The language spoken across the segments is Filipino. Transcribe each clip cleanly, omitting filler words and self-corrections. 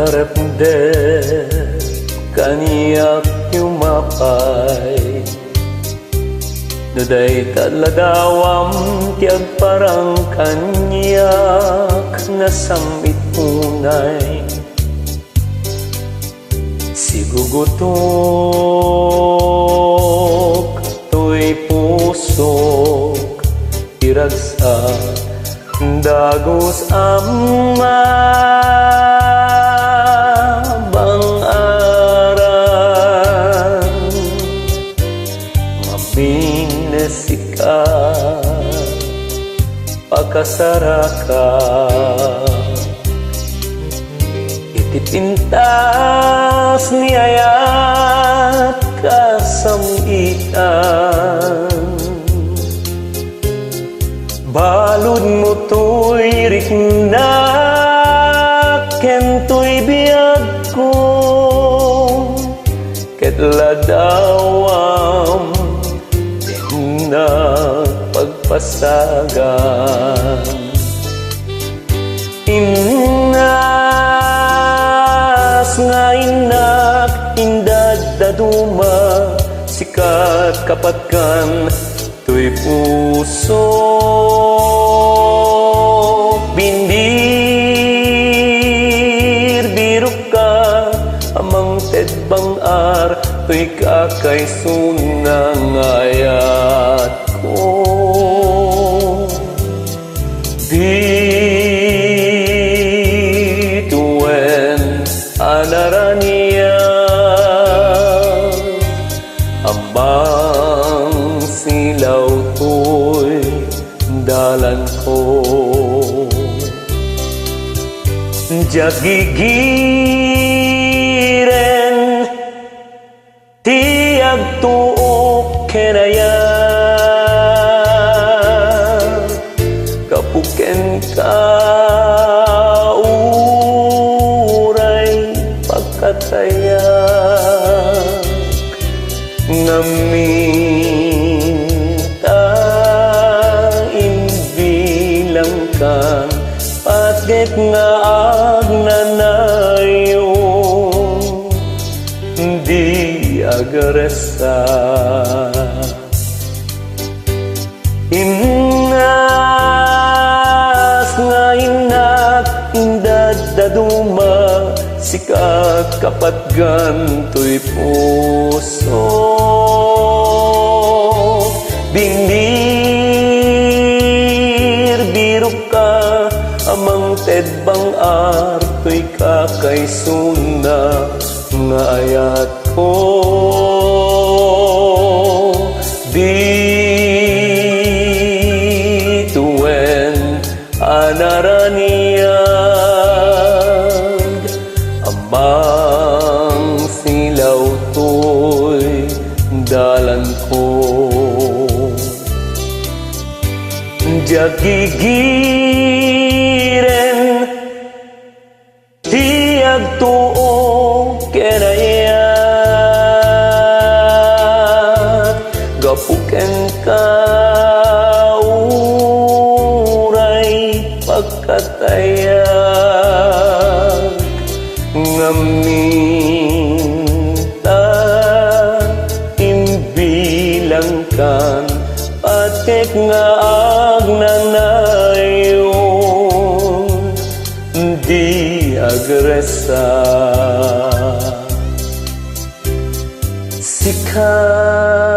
Darapdep kaniyak yumapay Nuday taladawam tiag parang kanyak nasamit unay Sigugutok to'y pusok iragsak dagos amma Sika pakasaraka itipintas niayat kasamitan balud mo to'y riknak kento'y biyag ko ketladawam pagpasagan Inas nga inak indad daduma sikat kapatkan to'y puso bindir birok ka amang tedbangar to'y kakay sunang ayat Bituin anarania Ambang silaw ko'y dalan ko Jagigiren tiag tuok kenaya Kapuken ka uray pagkataya Ngaminta imbilang kan Paget nga agnanayon Di agresa Daduma sikat kapatgan to'y puso Bindir birok ka amang tedbang arto'y kakay suna nga ayat ko Bituin anarania Ambang silaw to'y dalan ko Jagigiren tiag tuo kenayat Gapuken ka uray pagkatayag Ngaminta imbilang kan patek nga agnanayon di agresa sikat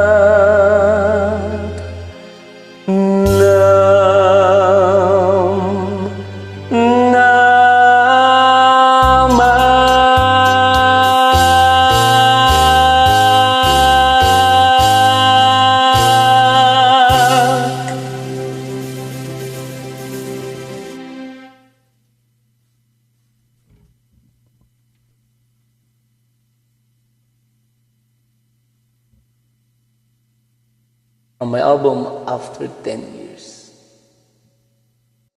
on my album After 10 Years.